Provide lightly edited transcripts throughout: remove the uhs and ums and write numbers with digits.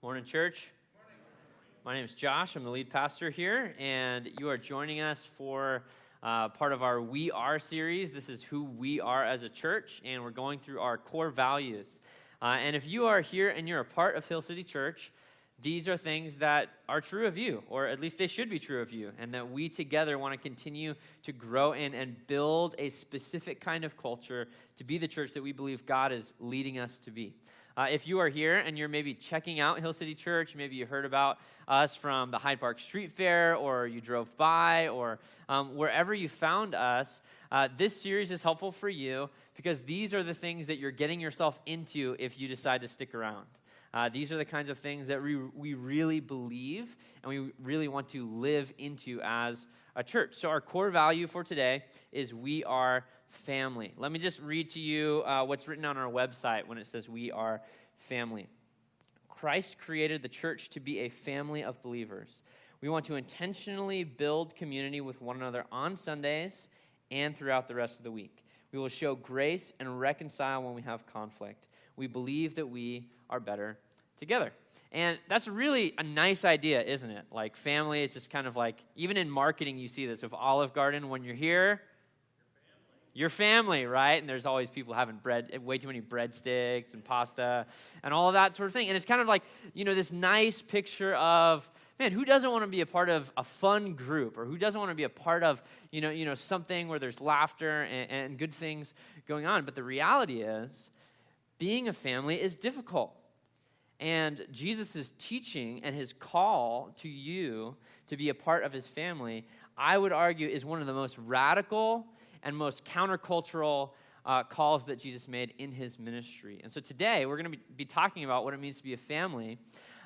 Morning, church. My name is Josh. I'm the lead pastor here, and you are joining us for part of our We Are series. This is who we are as a church, and we're going through our core values. And if you are here and you're a part of Hill City Church, these are things that are true of you, or at least they should be true of you, and that we together want to continue to grow in and build a specific kind of culture to be the church that we believe God is leading us to be. If you are here and you're maybe checking out Hill City Church, maybe you heard about us from the Hyde Park Street Fair, or you drove by, or wherever you found us, this series is helpful for you because these are the things that you're getting yourself into if you decide to stick around. These are the kinds of things that we really believe and we really want to live into as a church. So our core value for today is we are family. Let me just read to you what's written on our website when it says we are family. Christ created the church to be a family of believers. We want to intentionally build community with one another on Sundays and throughout the rest of the week. We will show grace and reconcile when we have conflict. We believe that we are better together. And that's really a nice idea, isn't it? Like family is just kind of like, even in marketing you see this with Olive Garden, when you're here, your family, right? And there's always people having way too many breadsticks and pasta and all of that sort of thing. And it's kind of like, this nice picture of, man, who doesn't want to be a part of a fun group, or who doesn't want to be a part of, something where there's laughter and good things going on? But the reality is, being a family is difficult. And Jesus' teaching and his call to you to be a part of his family, I would argue, is one of the most radical and most countercultural calls that Jesus made in his ministry. And so today, we're going to be talking about what it means to be a family.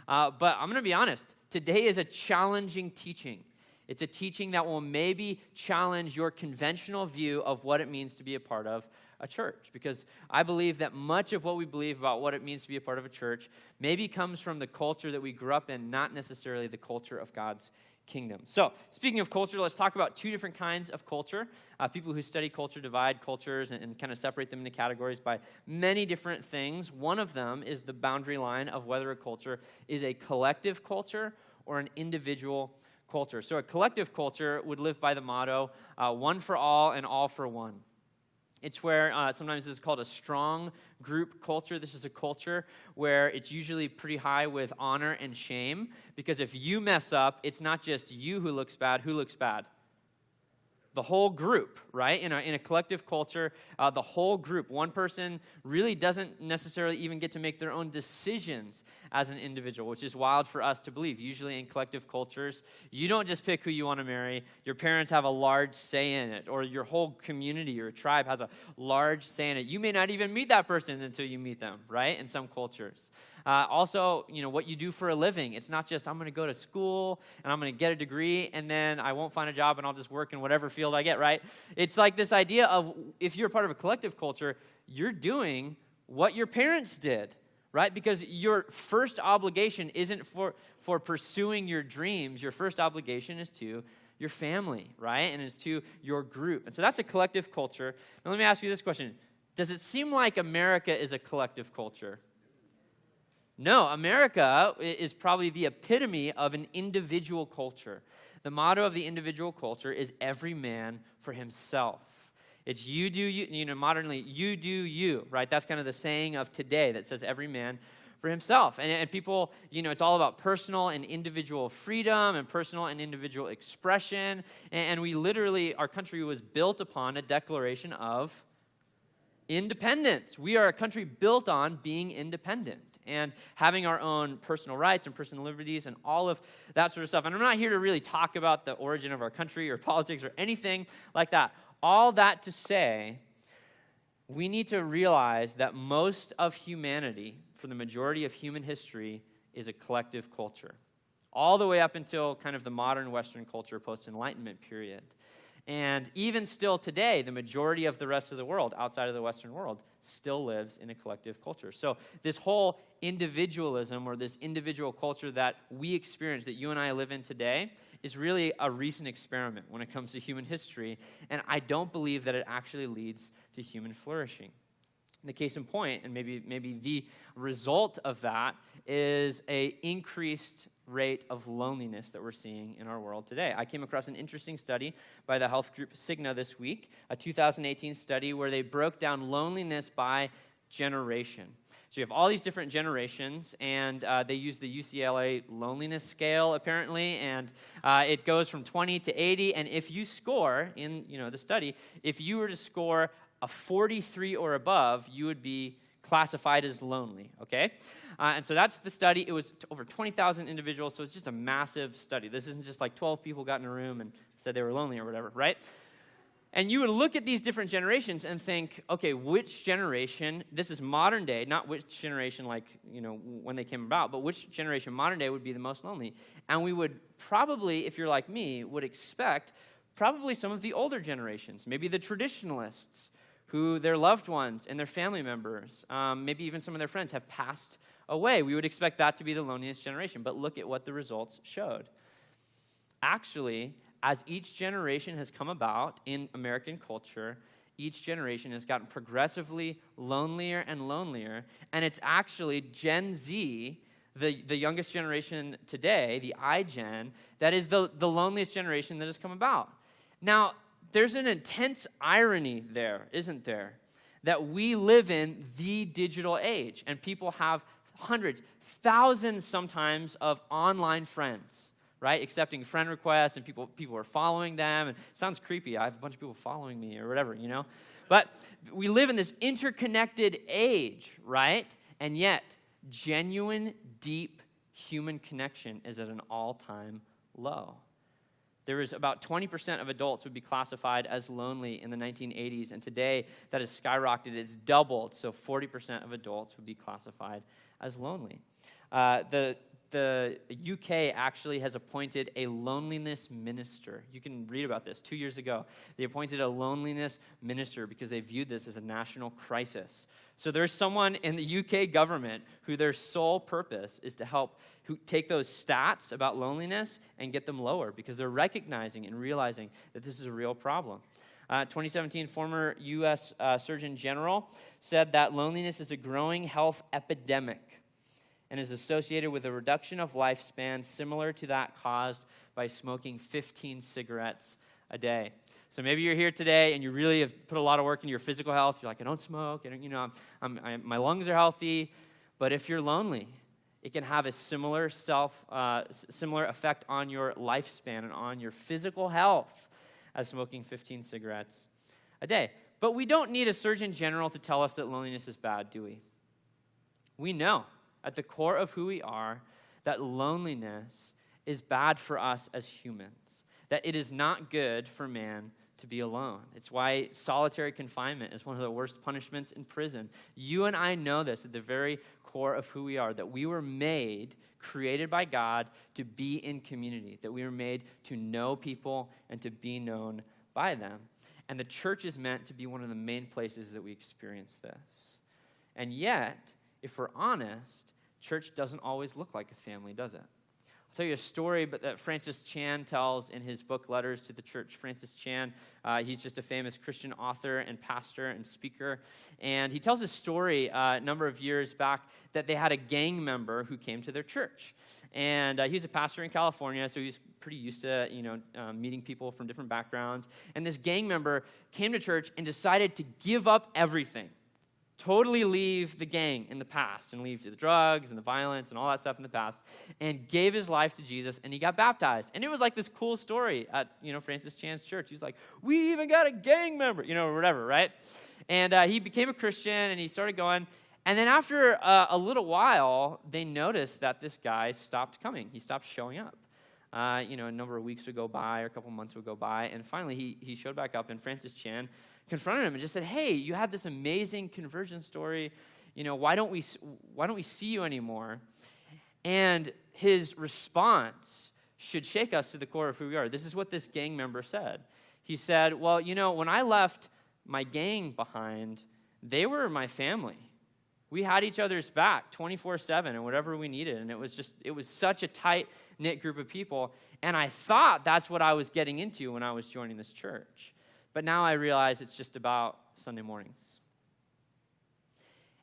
But I'm going to be honest, today is a challenging teaching. It's a teaching that will maybe challenge your conventional view of what it means to be a part of a church. Because I believe that much of what we believe about what it means to be a part of a church maybe comes from the culture that we grew up in, not necessarily the culture of God's kingdom. So, speaking of culture, let's talk about two different kinds of culture. People who study culture divide cultures and kind of separate them into categories by many different things. One of them is the boundary line of whether a culture is a collective culture or an individual culture. So a collective culture would live by the motto, one for all and all for one. It's where sometimes this is called a strong group culture. This is a culture where it's usually pretty high with honor and shame, because if you mess up, it's not just you who looks bad. Who looks bad? The whole group, right? In a collective culture, the whole group. One person really doesn't necessarily even get to make their own decisions as an individual, which is wild for us to believe. Usually in collective cultures, you don't just pick who you want to marry. Your parents have a large say in it, or your whole community, your tribe has a large say in it. You may not even meet that person until you meet them, right? In some cultures. Also, what you do for a living. It's not just, I'm going to go to school and I'm going to get a degree and then I won't find a job and I'll just work in whatever field I get, right? It's like this idea of, if you're part of a collective culture, you're doing what your parents did, right? Because your first obligation isn't for pursuing your dreams. Your first obligation is to your family, right? And it's to your group. And so that's a collective culture. Now let me ask you this question. Does it seem like America is a collective culture? No, America is probably the epitome of an individual culture. The motto of the individual culture is every man for himself. It's you do you, modernly, you do you, right? That's kind of the saying of today that says every man for himself. And people, it's all about personal and individual freedom and personal and individual expression. And we literally, our country was built upon a declaration of independence. We are a country built on being independent and having our own personal rights and personal liberties and all of that sort of stuff. And I'm not here to really talk about the origin of our country or politics or anything like that. All that to say, we need to realize that most of humanity, for the majority of human history, is a collective culture. All the way up until kind of the modern Western culture, post-Enlightenment period. And even still today, the majority of the rest of the world, outside of the Western world, still lives in a collective culture. So this whole individualism, or this individual culture that we experience, that you and I live in today, is really a recent experiment when it comes to human history. And I don't believe that it actually leads to human flourishing. The case in point, and maybe the result of that, is a increased rate of loneliness that we're seeing in our world today. I came across an interesting study by the health group Cigna this week, a 2018 study where they broke down loneliness by generation. So you have all these different generations, and they use the UCLA loneliness scale, apparently, and it goes from 20 to 80, and if you score, in the study, if you were to score a 43 or above, you would be classified as lonely, okay? And so that's the study. It was over 20,000 individuals, so it's just a massive study. This isn't just like 12 people got in a room and said they were lonely or whatever, right? And you would look at these different generations and think, okay, which generation, this is modern day, not which generation like, when they came about, but which generation modern day would be the most lonely. And we would probably, if you're like me, would expect probably some of the older generations, maybe the traditionalists, who their loved ones and their family members, maybe even some of their friends have passed away. We would expect that to be the loneliest generation, but look at what the results showed. Actually, as each generation has come about in American culture, each generation has gotten progressively lonelier and lonelier, and it's actually Gen Z, the youngest generation today, the iGen, that is the loneliest generation that has come about. Now, there's an intense irony there, isn't there? That we live in the digital age, and people have hundreds, thousands sometimes of online friends, right? Accepting friend requests, and people are following them, and it sounds creepy. I have a bunch of people following me or whatever, But we live in this interconnected age, right? And yet, genuine, deep human connection is at an all-time low. There was about 20% of adults would be classified as lonely in the 1980s, and today that has skyrocketed. It's doubled, so 40% of adults would be classified as lonely. The UK actually has appointed a loneliness minister. You can read about this 2 years ago. They appointed a loneliness minister because they viewed this as a national crisis. So there's someone in the UK government who their sole purpose is to help take those stats about loneliness and get them lower because they're recognizing and realizing that this is a real problem. 2017, former U.S. Surgeon General said that loneliness is a growing health epidemic and is associated with a reduction of lifespan similar to that caused by smoking 15 cigarettes a day. So maybe you're here today and you really have put a lot of work into your physical health. You're like, I don't smoke. My lungs are healthy. But if you're lonely, it can have a similar effect on your lifespan and on your physical health as smoking 15 cigarettes a day. But we don't need a Surgeon General to tell us that loneliness is bad, do we? We know at the core of who we are that loneliness is bad for us as humans, that it is not good for man to be alone. It's why solitary confinement is one of the worst punishments in prison. You and I know this at the very core of who we are, that we were made, created by God to be in community, that we were made to know people and to be known by them. And the church is meant to be one of the main places that we experience this. And yet, if we're honest, church doesn't always look like a family, does it? I'll tell you a story that Francis Chan tells in his book, Letters to the Church. Francis Chan, he's just a famous Christian author and pastor and speaker. And he tells a story a number of years back that they had a gang member who came to their church. And he's a pastor in California, so he's pretty used to, meeting people from different backgrounds. And this gang member came to church and decided to give up everything. Totally leave the gang in the past and leave the drugs and the violence and all that stuff in the past and gave his life to Jesus, and he got baptized. And it was like this cool story at, Francis Chan's church. He was like, we even got a gang member, or whatever, right? And he became a Christian, and he started going. And then after a little while, they noticed that this guy stopped coming. He stopped showing up. A number of weeks would go by or a couple months would go by, and finally he showed back up, and Francis Chan confronted him and just said, hey, you had this amazing conversion story. Why don't we see you anymore? And his response should shake us to the core of who we are. This is what this gang member said. He said, well, when I left my gang behind, they were my family. We had each other's back 24/7 and whatever we needed. And it was such a tight-knit group of people. And I thought that's what I was getting into when I was joining this church. But now I realize it's just about Sunday mornings.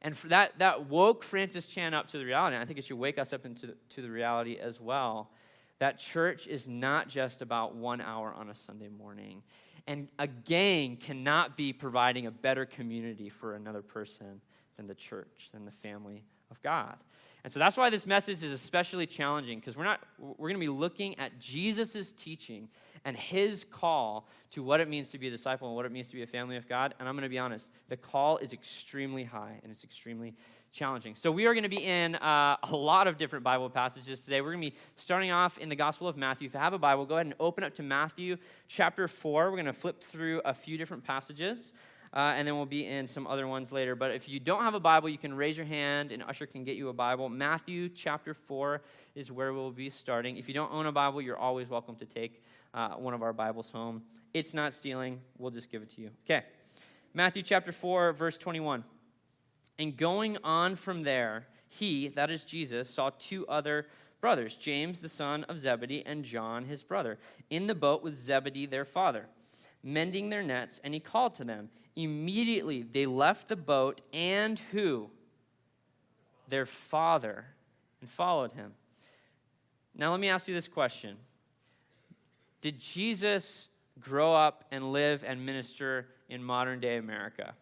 And for that woke Francis Chan up to the reality, and I think it should wake us up into the reality as well, that church is not just about 1 hour on a Sunday morning. And a gang cannot be providing a better community for another person than the church, than the family of God. And so that's why this message is especially challenging, because we're going to be looking at Jesus' teaching and his call to what it means to be a disciple and what it means to be a family of God. And I'm going to be honest, the call is extremely high and it's extremely challenging. So we are going to be in a lot of different Bible passages today. We're going to be starting off in the Gospel of Matthew. If you have a Bible, go ahead and open up to Matthew chapter 4. We're going to flip through a few different passages. And then we'll be in some other ones later. But if you don't have a Bible, you can raise your hand, and Usher can get you a Bible. Matthew chapter 4 is where we'll be starting. If you don't own a Bible, you're always welcome to take one of our Bibles home. It's not stealing. We'll just give it to you. Okay. Matthew chapter 4, verse 21. And going on from there, he, that is Jesus, saw two other brothers, James the son of Zebedee and John his brother, in the boat with Zebedee their father, mending their nets, and he called to them. Immediately they left the boat and who? Their father, and followed him. Now let me ask you this question. Did Jesus grow up and live and minister in modern day America?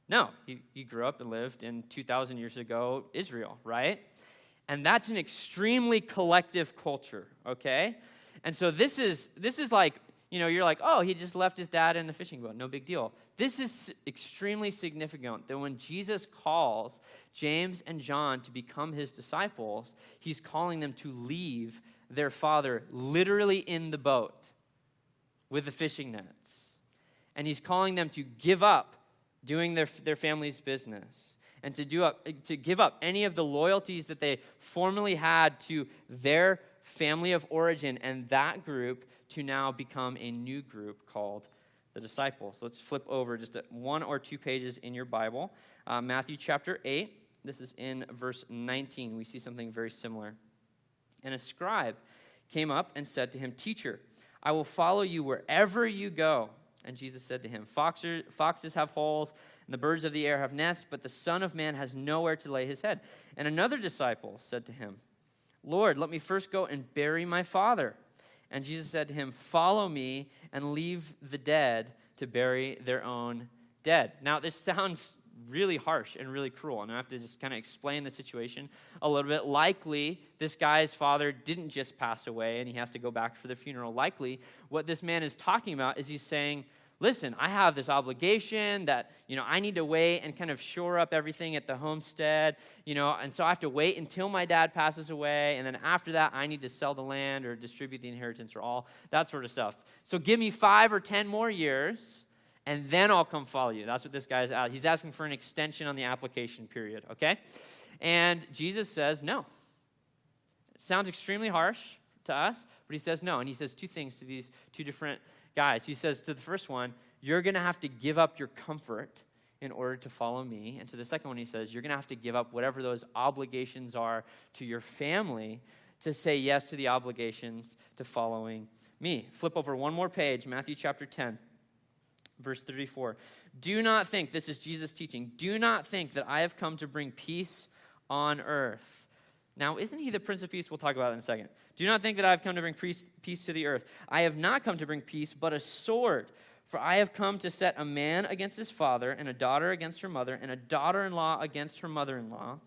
No, he grew up and lived in 2,000 years ago Israel, right? And that's an extremely collective culture, okay? And so this is like, you're like, oh, he just left his dad in the fishing boat. No big deal. This is extremely significant that when Jesus calls James and John to become his disciples, he's calling them to leave their father literally in the boat with the fishing nets. And he's calling them to give up doing their family's business and to give up any of the loyalties that they formerly had to their family of origin and that group to now become a new group called the disciples. Let's flip over just 1 or 2 pages in your Bible. Matthew chapter 8, this is in verse 19. We see something very similar. And a scribe came up and said to him, "Teacher, I will follow you wherever you go." And Jesus said to him, Foxes have holes, and the birds of the air have nests, but the Son of Man has nowhere to lay his head. And another disciple said to him, "Lord, let me first go and bury my father." And Jesus said to him, "Follow me and leave the dead to bury their own dead." Now, this sounds really harsh and really cruel, and I have to just kind of explain the situation a little bit. Likely, this guy's father didn't just pass away, and he has to go back for the funeral. Likely, what this man is talking about is he's saying, listen, I have this obligation that, I need to wait and kind of shore up everything at the homestead, and so I have to wait until my dad passes away, and then after that, I need to sell the land or distribute the inheritance or all that sort of stuff. So give me 5 or 10 more years, and then I'll come follow you. That's what this guy's asking. He's asking for an extension on the application period, okay? And Jesus says no. It sounds extremely harsh to us, but he says no, and he says 2 things to these 2 different guys. He says to the first one, you're going to have to give up your comfort in order to follow me. And to the second one, he says, you're going to have to give up whatever those obligations are to your family to say yes to the obligations to following me. Flip over 1 more page, Matthew chapter 10, verse 34. Do not think, this is Jesus teaching, do not think that I have come to bring peace on earth. Now, isn't he the Prince of Peace? We'll talk about that in a second. Do not think that I have come to bring peace to the earth. I have not come to bring peace, but a sword. For I have come to set a man against his father, and a daughter against her mother, and a daughter-in-law against her mother-in-law.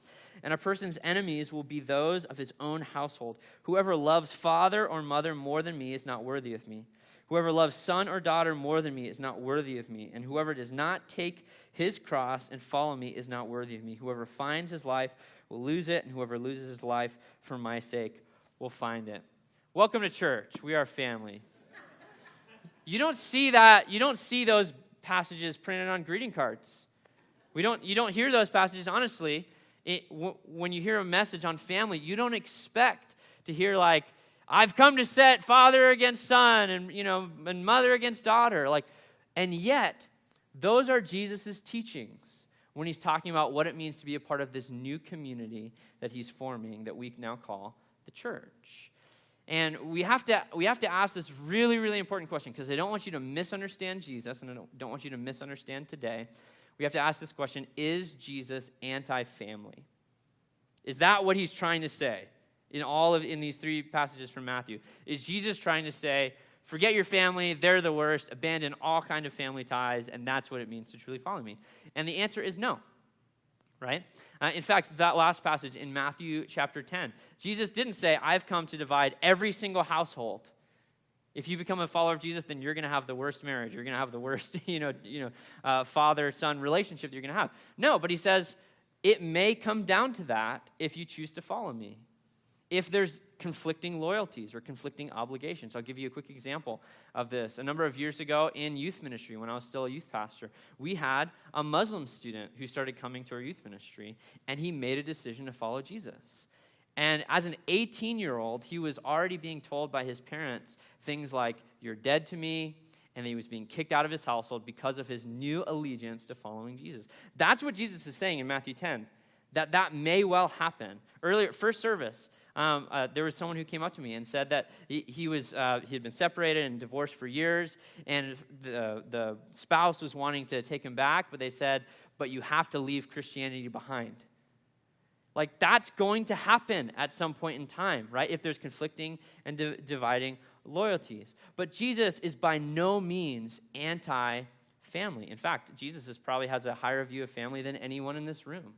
And a person's enemies will be those of his own household. Whoever loves father or mother more than me is not worthy of me. Whoever loves son or daughter more than me is not worthy of me. And whoever does not take his cross and follow me is not worthy of me. Whoever finds his life will lose it, and whoever loses his life for my sake will find it. Welcome to church. We are family. You don't see that. You don't see those passages printed on greeting cards. You don't hear those passages, honestly. When you hear a message on family, you don't expect to hear like, I've come to set father against son and mother against daughter. And yet, those are Jesus' teachings when he's talking about what it means to be a part of this new community that he's forming that we now call the church. And we have to ask this really, really important question, because I don't want you to misunderstand Jesus, and I don't want you to misunderstand today. we have to ask this question: is Jesus anti-family? Is that what he's trying to say in these three passages from Matthew? Is Jesus trying to say, forget your family, they're the worst, abandon all kind of family ties, and that's what it means to truly follow me? And the answer is no, right? In fact, that last passage in Matthew chapter 10, Jesus didn't say, I've come to divide every single household. If you become a follower of Jesus, then you're going to have the worst marriage. You're going to have the worst, father-son relationship that you're going to have. No, but he says, it may come down to that if you choose to follow me. If there's conflicting loyalties or conflicting obligations. I'll give you a quick example of this. A number of years ago in youth ministry, when I was still a youth pastor, we had a Muslim student who started coming to our youth ministry, and he made a decision to follow Jesus. And as an 18-year-old, he was already being told by his parents things like, you're dead to me, and he was being kicked out of his household because of his new allegiance to following Jesus. That's what Jesus is saying in Matthew 10, that may well happen. Earlier, first service, there was someone who came up to me and said that he had been separated and divorced for years, and the spouse was wanting to take him back, but they said, but you have to leave Christianity behind. Like, that's going to happen at some point in time, right? If there's conflicting and dividing loyalties. But Jesus is by no means anti-family. In fact, Jesus probably has a higher view of family than anyone in this room.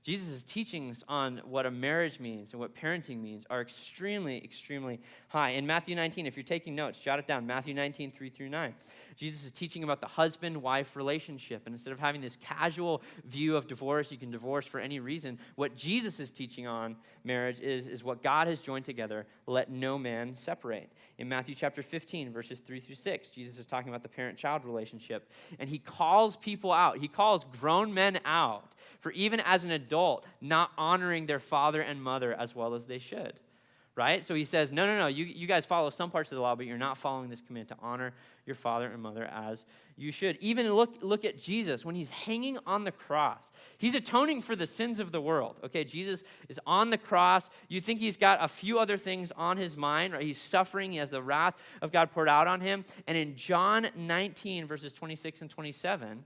Jesus' teachings on what a marriage means and what parenting means are extremely, extremely high. In Matthew 19, if you're taking notes, jot it down, Matthew 19, 3-9. Jesus is teaching about the husband-wife relationship. And instead of having this casual view of divorce, you can divorce for any reason, what Jesus is teaching on marriage is what God has joined together, let no man separate. In Matthew chapter 15, verses 3-6, Jesus is talking about the parent-child relationship. And he calls people out. He calls grown men out for even as an adult, not honoring their father and mother as well as they should. Right? So he says, no, you guys follow some parts of the law, but you're not following this command to honor your father and mother as you should. Even look at Jesus when he's hanging on the cross. He's atoning for the sins of the world. Okay, Jesus is on the cross. You think he's got a few other things on his mind, right? He's suffering. He has the wrath of God poured out on him. And in John 19, verses 26 and 27,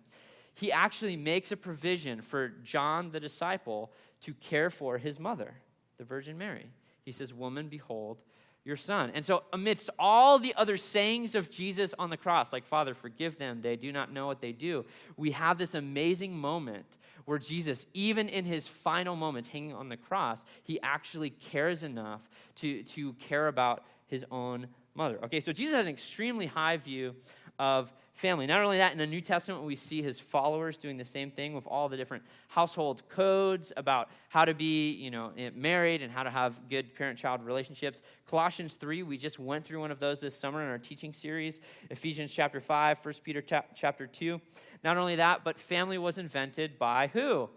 he actually makes a provision for John the disciple to care for his mother, the Virgin Mary. He says, woman, behold your son. And so amidst all the other sayings of Jesus on the cross, like, Father, forgive them, they do not know what they do, we have this amazing moment where Jesus, even in his final moments hanging on the cross, he actually cares enough to care about his own mother. Okay, so Jesus has an extremely high view of family. Not only that, in the New Testament, we see his followers doing the same thing with all the different household codes about how to be, married and how to have good parent-child relationships. Colossians 3, we just went through one of those this summer in our teaching series. Ephesians chapter 5, 1 Peter chapter 2. Not only that, but family was invented by who?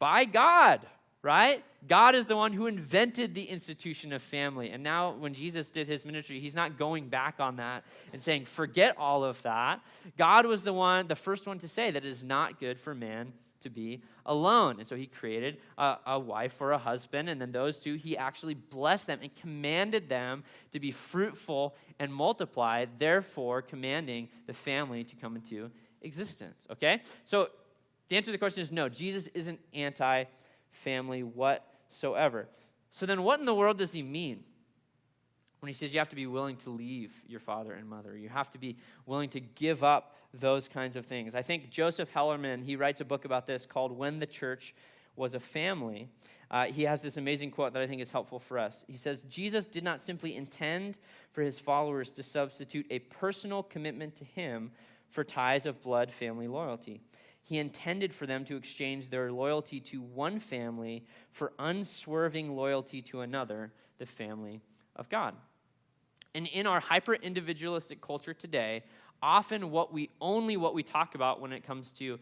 By God, right? God is the one who invented the institution of family. And now when Jesus did his ministry, he's not going back on that and saying, forget all of that. God was the first one to say that it is not good for man to be alone. And so he created a wife or a husband, and then those two, he actually blessed them and commanded them to be fruitful and multiply, therefore commanding the family to come into existence, okay? So the answer to the question is no, Jesus isn't anti-family whatsoever. So then what in the world does he mean when he says you have to be willing to leave your father and mother? You have to be willing to give up those kinds of things. I think Joseph Hellerman, he writes a book about this called When the Church Was a Family. He has this amazing quote that I think is helpful for us. He says, Jesus did not simply intend for his followers to substitute a personal commitment to him for ties of blood family loyalty. He intended for them to exchange their loyalty to one family for unswerving loyalty to another, the family of God. And in our hyper-individualistic culture today, often what we talk about when it comes to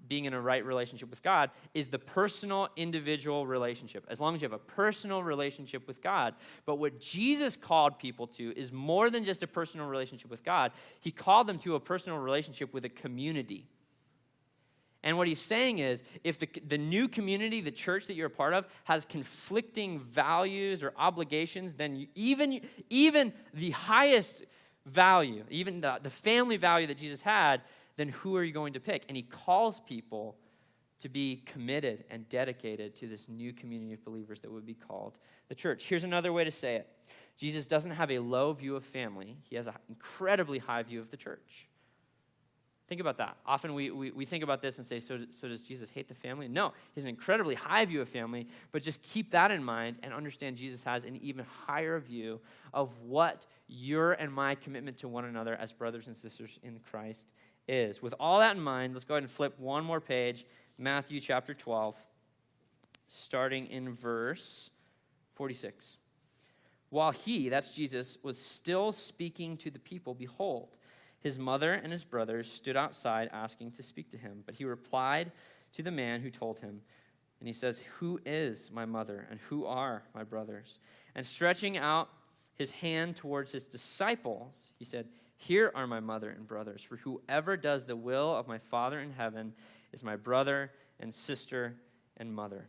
being in a right relationship with God is the personal, individual relationship, as long as you have a personal relationship with God. But what Jesus called people to is more than just a personal relationship with God. He called them to a personal relationship with a community. And what he's saying is, if the new community, the church that you're a part of, has conflicting values or obligations, then even the highest value, even the family value that Jesus had, then who are you going to pick? And he calls people to be committed and dedicated to this new community of believers that would be called the church. Here's another way to say it. Jesus doesn't have a low view of family. He has an incredibly high view of the church. Think about that. Often we think about this and say, so does Jesus hate the family? No, he has an incredibly high view of family, but just keep that in mind and understand Jesus has an even higher view of what your and my commitment to one another as brothers and sisters in Christ is. With all that in mind, let's go ahead and flip one more page, Matthew chapter 12, starting in verse 46. While he, that's Jesus, was still speaking to the people, behold, his mother and his brothers stood outside asking to speak to him. But he replied to the man who told him, and he says, "Who is my mother and who are my brothers?" And stretching out his hand towards his disciples, he said, "Here are my mother and brothers, for whoever does the will of my Father in heaven is my brother and sister and mother."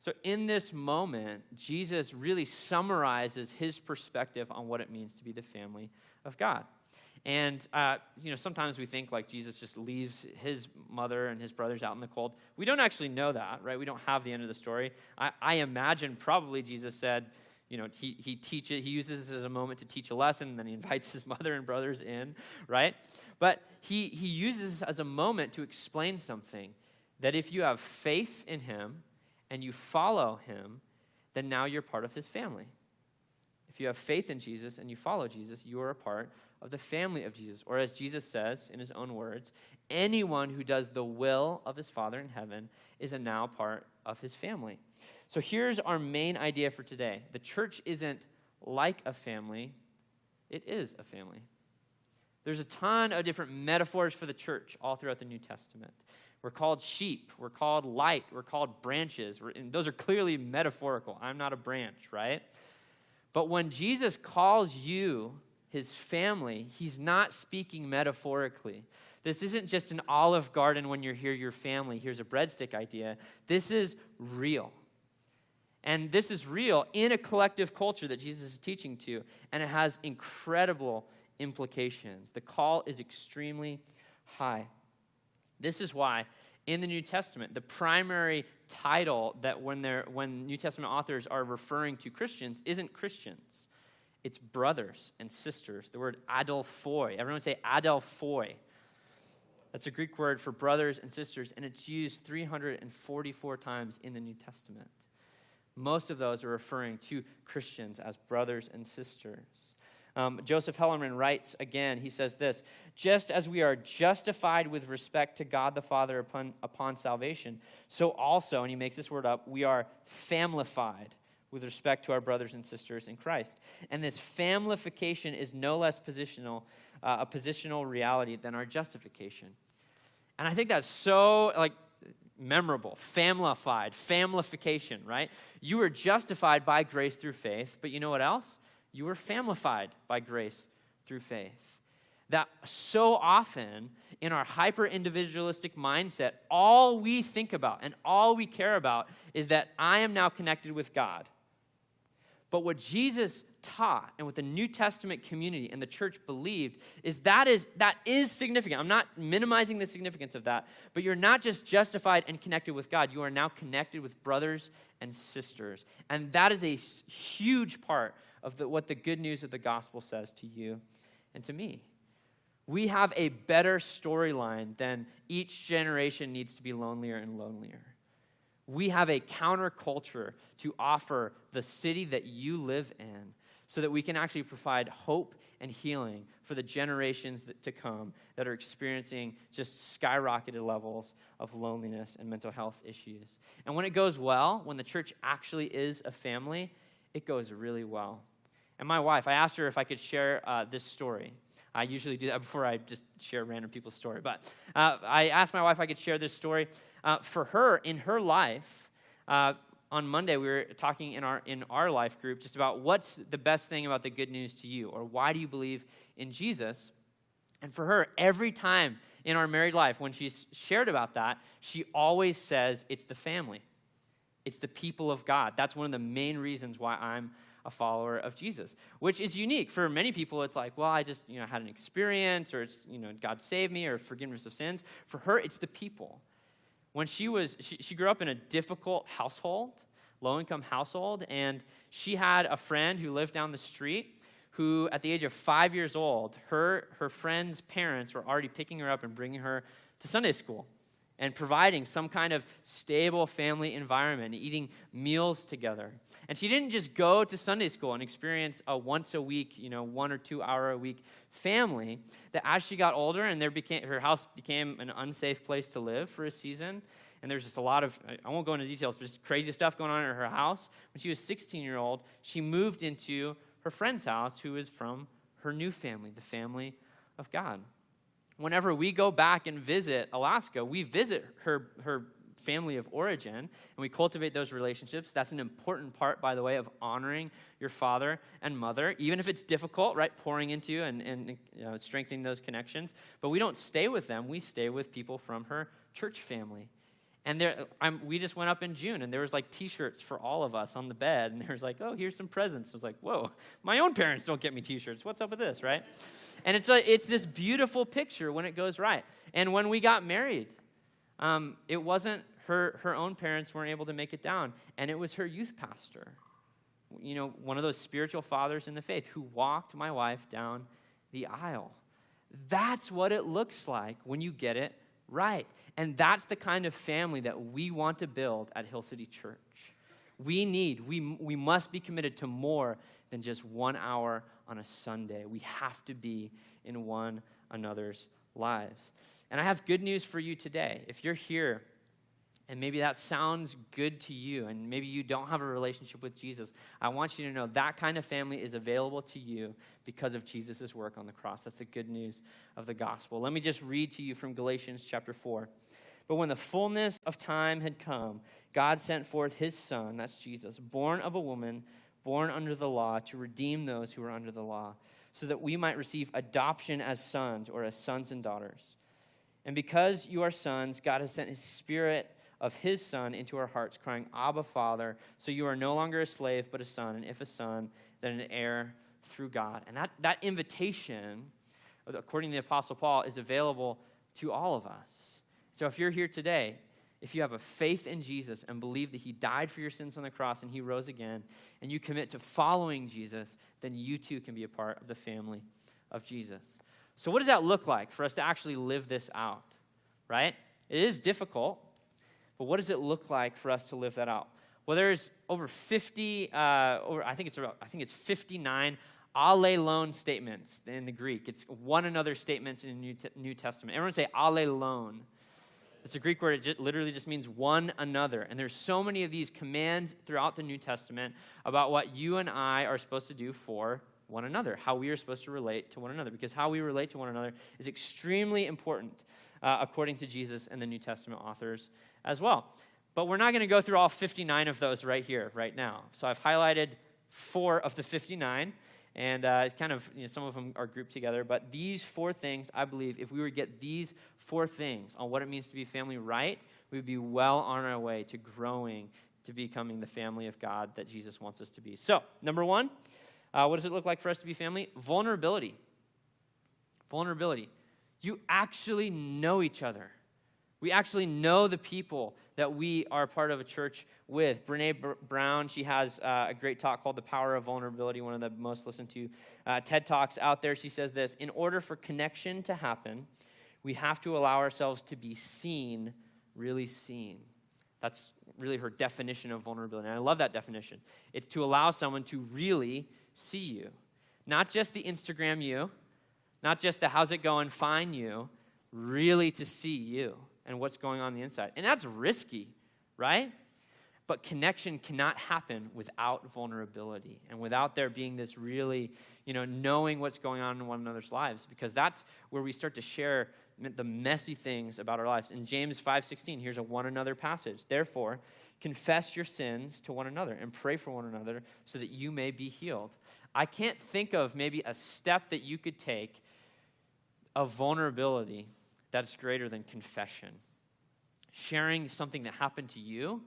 So in this moment, Jesus really summarizes his perspective on what it means to be the family of God. And, sometimes we think like Jesus just leaves his mother and his brothers out in the cold. We don't actually know that, right? We don't have the end of the story. I imagine probably Jesus said, he uses this as a moment to teach a lesson, and then he invites his mother and brothers in, right? But he uses this as a moment to explain something, that if you have faith in him and you follow him, then now you're part of his family. If you have faith in Jesus and you follow Jesus, you are a part of the family of Jesus. Or as Jesus says in his own words, anyone who does the will of his Father in heaven is a now part of his family. So here's our main idea for today. The church isn't like a family, it is a family. There's a ton of different metaphors for the church all throughout the New Testament. We're called sheep, we're called light, we're called branches. And those are clearly metaphorical. I'm not a branch, right? But when Jesus calls you his family, he's not speaking metaphorically. This isn't just an Olive Garden when you're here, your family. Here's a breadstick idea. This is real. And this is real in a collective culture that Jesus is teaching to, and it has incredible implications. The call is extremely high. This is why in the New Testament, the primary title that when New Testament authors are referring to Christians isn't Christians. It's brothers and sisters. The word adelphoi. Everyone say adelphoi. That's a Greek word for brothers and sisters, and it's used 344 times in the New Testament. Most of those are referring to Christians as brothers and sisters. Joseph Hellerman writes again, he says this, "Just as we are justified with respect to God the Father upon salvation, so also," and he makes this word up, "we are familified with respect to our brothers and sisters in Christ." And this familification is no less a positional reality than our justification. And I think that's so memorable. Familification, right? You were justified by grace through faith, but you know what else? You were familified by grace through faith. That so often in our hyper-individualistic mindset, all we think about and all we care about is that I am now connected with God. But what Jesus taught and what the New Testament community and the church believed is that is significant. I'm not minimizing the significance of that, but you're not just justified and connected with God. You are now connected with brothers and sisters. And that is a huge part of what the good news of the gospel says to you and to me. We have a better storyline than each generation needs to be lonelier and lonelier. We have a counterculture to offer the city that you live in so that we can actually provide hope and healing for the generations to come that are experiencing just skyrocketed levels of loneliness and mental health issues. And when it goes well, when the church actually is a family, it goes really well. And my wife, I asked her if I could share this story. I usually do that before I just share random people's story. But I asked my wife if I could share this story. For her, in her life, on Monday we were talking in our life group just about what's the best thing about the good news to you, or why do you believe in Jesus? And for her, every time in our married life when she's shared about that, she always says it's the family. It's the people of God. That's one of the main reasons why I'm a follower of Jesus, which is unique. For many people, it's like, well, I just, had an experience, or it's, God saved me, or forgiveness of sins. For her, it's the people. When she grew up in a difficult household, low-income household, and she had a friend who lived down the street who, at the age of 5 years old, her friend's parents were already picking her up and bringing her to Sunday school and providing some kind of stable family environment, eating meals together. And she didn't just go to Sunday school and experience a once a week, 1 or 2 hour a week family. That as she got older and her house became an unsafe place to live for a season, and there's just a lot of, I won't go into details, but just crazy stuff going on in her house. When she was 16-year-old, she moved into her friend's house, who is from her new family, the family of God. Whenever we go back and visit Alaska, we visit her family of origin, and we cultivate those relationships. That's an important part, by the way, of honoring your father and mother, even if it's difficult, right? Pouring into and strengthening those connections. But we don't stay with them. We stay with people from her church family. And we just went up in June, and there was like T-shirts for all of us on the bed, and there was like, oh, here's some presents. I was like, whoa, my own parents don't get me T-shirts. What's up with this, right? And it's this beautiful picture when it goes right. And when we got married, it wasn't her own parents weren't able to make it down, and it was her youth pastor, one of those spiritual fathers in the faith who walked my wife down the aisle. That's what it looks like when you get it right. And that's the kind of family that we want to build at Hill City Church. We must be committed to more than just 1 hour on a Sunday. We have to be in one another's lives. And I have good news for you today. If you're here and maybe that sounds good to you, and maybe you don't have a relationship with Jesus, I want you to know that kind of family is available to you because of Jesus' work on the cross. That's the good news of the gospel. Let me just read to you from Galatians chapter 4. But when the fullness of time had come, God sent forth his Son, that's Jesus, born of a woman, born under the law, to redeem those who were under the law, so that we might receive adoption as sons, or as sons and daughters. And because you are sons, God has sent his Spirit of his Son into our hearts, crying, Abba, Father. So you are no longer a slave, but a son, and if a son, then an heir through God. And that invitation, according to the Apostle Paul, is available to all of us. So if you're here today, if you have a faith in Jesus and believe that he died for your sins on the cross and he rose again, and you commit to following Jesus, then you too can be a part of the family of Jesus. So what does that look like for us to actually live this out, right? It is difficult, but what does it look like for us to live that out? Well, there's over 50, I think it's 59 allelon statements in the Greek. It's one another statements in the New Testament. Everyone say allelon. It's a Greek word. It literally just means one another. And there's so many of these commands throughout the New Testament about what you and I are supposed to do for one another, how we are supposed to relate to one another, because how we relate to one another is extremely important according to Jesus and the New Testament authors as well. But we're not going to go through all 59 of those right here, right now. So I've highlighted 4 of the 59, and it's kind of, some of them are grouped together. But these 4 things, I believe, if we were to get these 4 things on what it means to be family right, we would be well on our way to growing, to becoming the family of God that Jesus wants us to be. So, number 1, what does it look like for us to be family? Vulnerability. Vulnerability. You actually know each other. We actually know the people that we are part of a church with. Brene Brown, she has a great talk called The Power of Vulnerability, one of the most listened to TED Talks out there. She says this: in order for connection to happen, we have to allow ourselves to be seen, really seen. That's really her definition of vulnerability. And I love that definition. It's to allow someone to really see you. Not just the Instagram you, not just the how's it going, fine you, really to see you and what's going on the inside. And that's risky, right? But connection cannot happen without vulnerability and without there being this really, knowing what's going on in one another's lives, because that's where we start to share the messy things about our lives. In James 5:16, here's a one another passage. Therefore, confess your sins to one another and pray for one another so that you may be healed. I can't think of maybe a step that you could take of vulnerability that's greater than confession. Sharing something that happened to you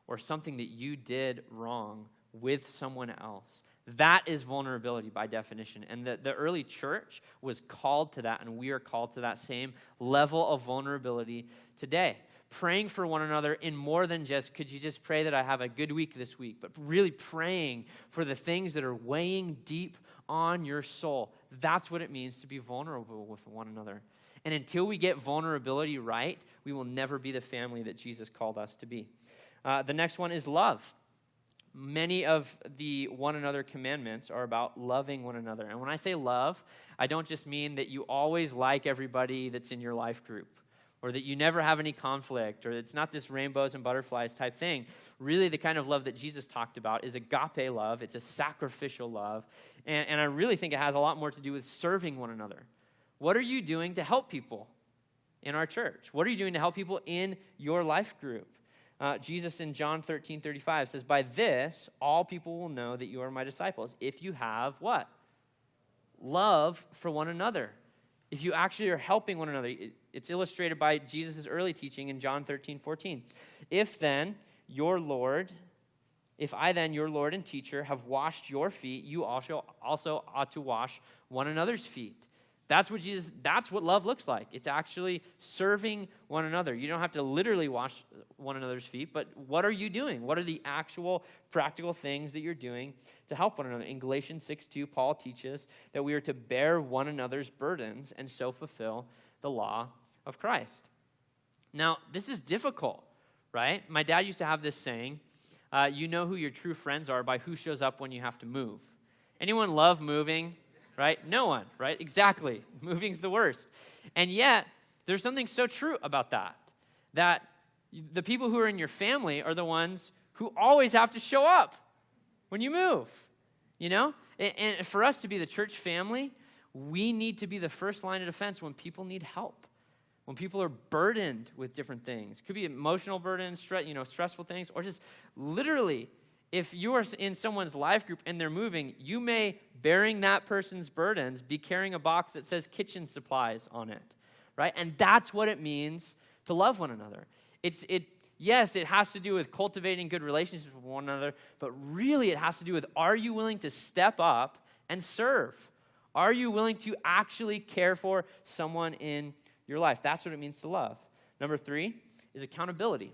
or something that you did wrong with someone else. That is vulnerability by definition. And the early church was called to that, and we are called to that same level of vulnerability today. Praying for one another in more than just, could you just pray that I have a good week this week, but really praying for the things that are weighing deep on your soul. That's what it means to be vulnerable with one another. And until we get vulnerability right, we will never be the family that Jesus called us to be. The next one is love. Many of the one another commandments are about loving one another. And when I say love, I don't just mean that you always like everybody that's in your life group, or that you never have any conflict, or it's not this rainbows and butterflies type thing. Really, the kind of love that Jesus talked about is agape love. It's a sacrificial love. And I really think it has a lot more to do with serving one another. What are you doing to help people in our church? What are you doing to help people in your life group? Jesus in John 13:35 says, by this, all people will know that you are my disciples, if you have what? Love for one another. If you actually are helping one another. It's illustrated by Jesus' early teaching in John 13:14. If I then, your Lord and teacher, have washed your feet, you also ought to wash one another's feet. That's what love looks like. It's actually serving one another. You don't have to literally wash one another's feet, but what are you doing? What are the actual practical things that you're doing to help one another? In Galatians 6:2, Paul teaches that we are to bear one another's burdens and so fulfill the law of Christ. Now, this is difficult, right? My dad used to have this saying, you know who your true friends are by who shows up when you have to move. Anyone love moving? Right? No one, right? Exactly. Moving's the worst. And yet, there's something so true about that the people who are in your family are the ones who always have to show up when you move, you know? And for us to be the church family, we need to be the first line of defense when people need help, when people are burdened with different things. It could be emotional burden, stressful things, or just literally, if you are in someone's life group and they're moving, you may, bearing that person's burdens, be carrying a box that says kitchen supplies on it, right? And that's what it means to love one another. Yes, it has to do with cultivating good relationships with one another, but really it has to do with, are you willing to step up and serve? Are you willing to actually care for someone in your life? That's what it means to love. Number 3 is accountability.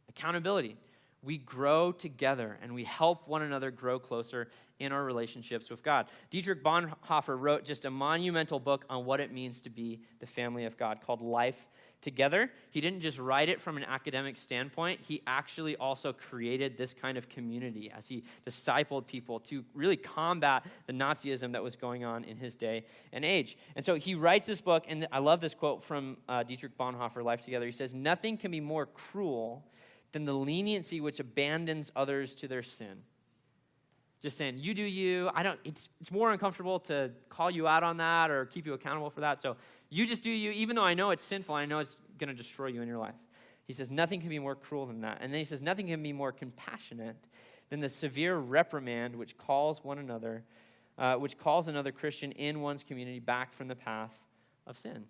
Accountability. We grow together and we help one another grow closer in our relationships with God. Dietrich Bonhoeffer wrote just a monumental book on what it means to be the family of God called Life Together. He didn't just write it from an academic standpoint. He actually also created this kind of community as he discipled people to really combat the Nazism that was going on in his day and age. And so he writes this book, and I love this quote from Dietrich Bonhoeffer, Life Together. He says, nothing can be more cruel than the leniency which abandons others to their sin. Just saying, you do you. It's more uncomfortable to call you out on that or keep you accountable for that. So you just do you, even though I know it's sinful, I know it's going to destroy you in your life. He says, nothing can be more cruel than that. And then he says, nothing can be more compassionate than the severe reprimand which calls another Christian in one's community back from the path of sin.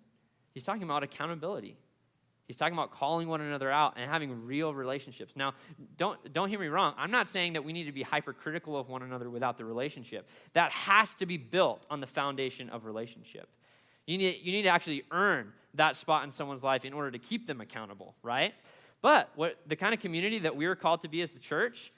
He's talking about accountability. He's talking about calling one another out and having real relationships. Now, don't hear me wrong. I'm not saying that we need to be hypercritical of one another without the relationship. That has to be built on the foundation of relationship. You need to actually earn that spot in someone's life in order to keep them accountable, right? But the kind of community that we are called to be as the church,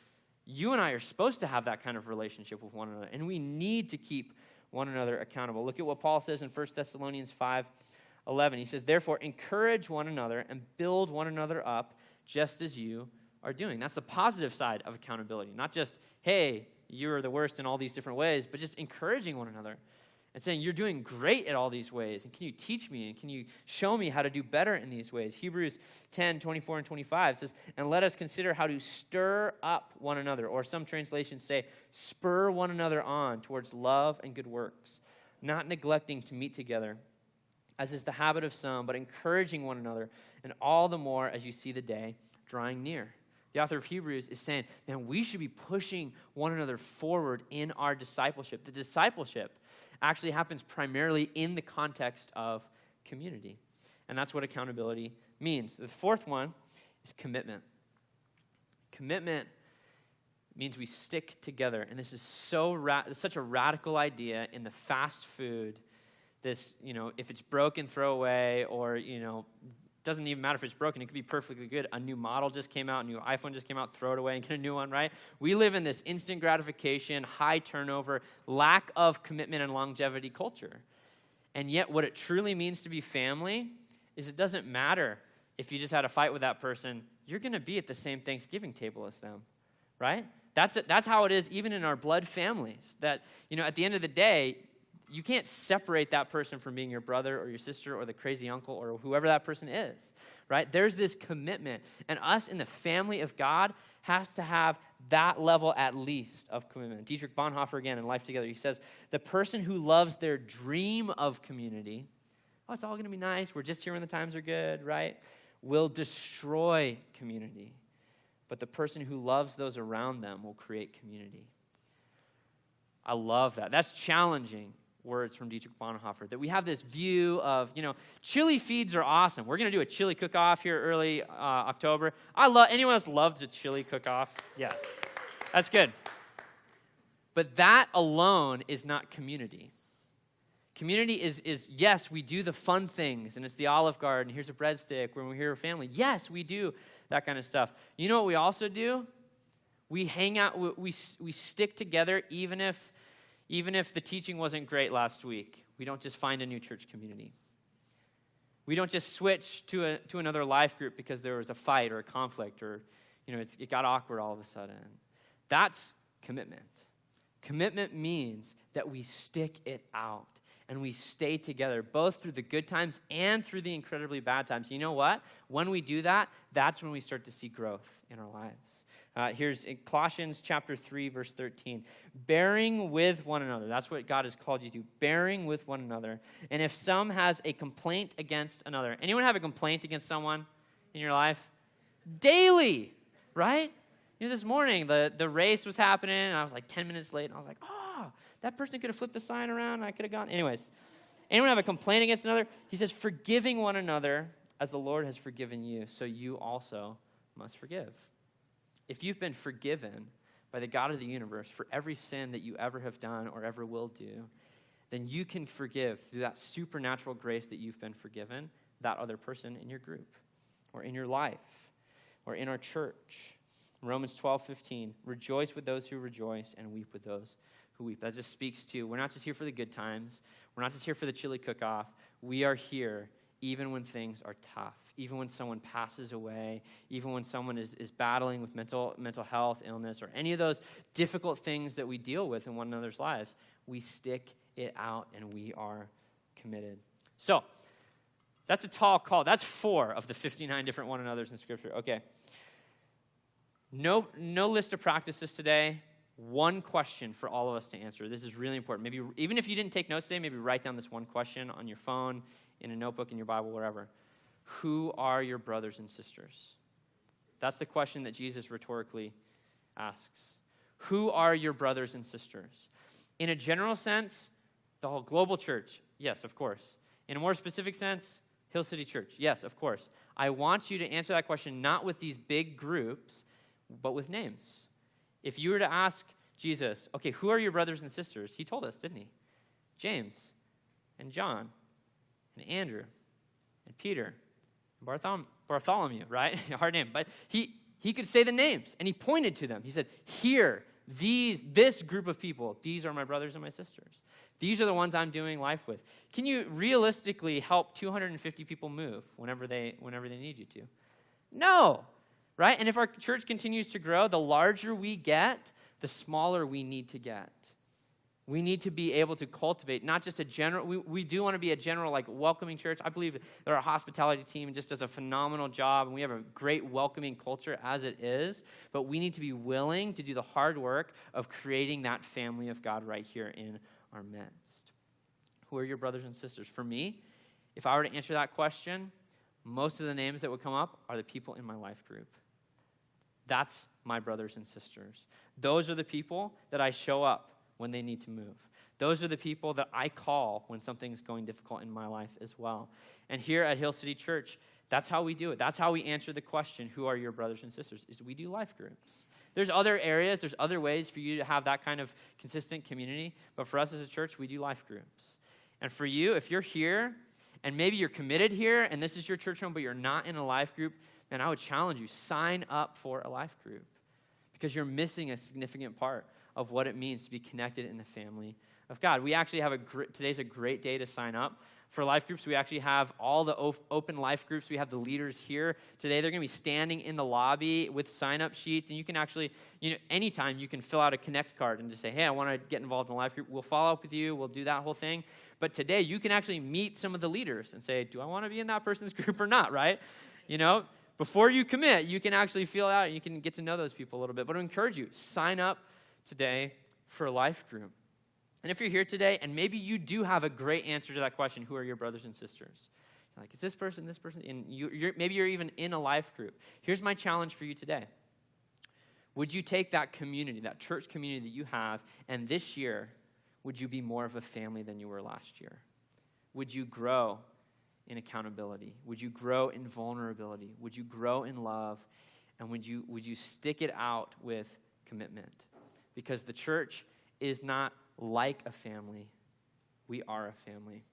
you and I are supposed to have that kind of relationship with one another, and we need to keep one another accountable. Look at what Paul says in 1 Thessalonians 5:11. He says, therefore, encourage one another and build one another up just as you are doing. That's the positive side of accountability. Not just, hey, you're the worst in all these different ways, but just encouraging one another and saying, you're doing great at all these ways. And can you teach me? And can you show me how to do better in these ways? Hebrews 10:24 and 25 says, and let us consider how to stir up one another. Or some translations say, spur one another on towards love and good works, not neglecting to meet together, as is the habit of some, but encouraging one another, and all the more as you see the day drawing near. The author of Hebrews is saying, man, we should be pushing one another forward in our discipleship. The discipleship actually happens primarily in the context of community. And that's what means we stick together. And this is such a radical idea in the fast food. This, if it's broken, throw away, or, doesn't even matter if it's broken. It could be perfectly good. A new model just came out, a new iPhone just came out, throw it away and get a new one, right? We live in this instant gratification, high turnover, lack of commitment and longevity culture. And yet what it truly means to be family is it doesn't matter if you just had a fight with that person. You're going to be at the same Thanksgiving table as them, right? That's how it is even in our blood families. That, at the end of the day, you can't separate that person from being your brother or your sister or the crazy uncle or whoever that person is, right? There's this commitment. And us in the family of God has to have that level at least of commitment. Dietrich Bonhoeffer, again, in Life Together, he says, the person who loves their dream of community, it's all going to be nice, we're just here when the times are good, right, will destroy community. But the person who loves those around them will create community. I love that. That's challenging words from Dietrich Bonhoeffer, that we have this view of, chili feeds are awesome. We're going to do a chili cook-off here early October. Anyone else loves a chili cook-off? Yes. That's good. But that alone is not community. Community is yes, we do the fun things, and it's the Olive Garden, here's a breadstick, when we're here with family. Yes, we do that kind of stuff. You know what we also do? We hang out, we stick together even if the teaching wasn't great last week. We don't just find a new church community. We don't just switch to another life group because there was a fight or a conflict or, it got awkward all of a sudden. That's commitment. Commitment means that we stick it out and we stay together both through the good times and through the incredibly bad times. You know what? When we do that, that's when we start to see growth in our lives. Here's in Colossians chapter 3, verse 13. Bearing with one another. That's what God has called you to. Bearing with one another. And if some has a complaint against another. Anyone have a complaint against someone in your life? Daily, right? This morning, the race was happening, and I was like 10 minutes late, and I was like, that person could have flipped the sign around, and I could have gone. Anyways, anyone have a complaint against another? He says, forgiving one another as the Lord has forgiven you, so you also must forgive. If you've been forgiven by the God of the universe for every sin that you ever have done or ever will do, then you can forgive through that supernatural grace that you've been forgiven that other person in your group or in your life or in our church. Romans 12:15, rejoice with those who rejoice and weep with those who weep. That just speaks to, we're not just here for the good times. We're not just here for the chili cook-off. We are here even when things are tough, even when someone passes away, even when someone is battling with mental health, illness, or any of those difficult things that we deal with in one another's lives. We stick it out and we are committed. So, that's a tall call. That's 4 of the 59 different one another's in Scripture. Okay. No list of practices today. One question for all of us to answer. This is really important. Maybe even if you didn't take notes today, maybe write down this one question on your phone, in a notebook, in your Bible, wherever. Who are your brothers and sisters? That's the question that Jesus rhetorically asks. Who are your brothers and sisters? In a general sense, the whole global church, yes, of course. In a more specific sense, Hill City Church, yes, of course. I want you to answer that question not with these big groups, but with names. If you were to ask Jesus, okay, who are your brothers and sisters? He told us, didn't he? James and John and Andrew and Peter and Bartholomew, right? Hard name. But he could say the names, and he pointed to them. He said, here, this group of people, these are my brothers and my sisters. These are the ones I'm doing life with. Can you realistically help 250 people move whenever they need you to? No. Right? And if our church continues to grow, the larger we get, the smaller we need to get. We need to be able to cultivate not just a general, we do want to be a general, welcoming church. I believe that our hospitality team just does a phenomenal job, and we have a great welcoming culture as it is, but we need to be willing to do the hard work of creating that family of God right here in our midst. Who are your brothers and sisters? For me, if I were to answer that question, most of the names that would come up are the people in my life group. That's my brothers and sisters. Those are the people that I show up when they need to move. Those are the people that I call when something's going difficult in my life as well. And here at Hill City Church, that's how we do it. That's how we answer the question, who are your brothers and sisters, is we do life groups. There's other areas, there's other ways for you to have that kind of consistent community. But for us as a church, we do life groups. And for you, if you're here, and maybe you're committed here, and this is your church home, but you're not in a life group, then I would challenge you, sign up for a life group. Because you're missing a significant part of what it means to be connected in the family of God. We actually have today's a great day to sign up for life groups. We actually have all the open life groups. We have the leaders here today. They're going to be standing in the lobby with sign-up sheets, and you can actually, anytime you can fill out a Connect card and just say, hey, I want to get involved in a life group. We'll follow up with you. We'll do that whole thing. But today, you can actually meet some of the leaders and say, do I want to be in that person's group or not, right? Before you commit, you can actually feel out and you can get to know those people a little bit. But I encourage you, sign up today for a life group. And if you're here today and maybe you do have a great answer to that question, who are your brothers and sisters? You're like, is this person, and maybe you're even in a life group. Here's my challenge for you today. Would you take that community, that church community that you have, and this year, would you be more of a family than you were last year? Would you grow in accountability? Would you grow in vulnerability? Would you grow in love? And would you stick it out with commitment? Because the church is not like a family. We are a family.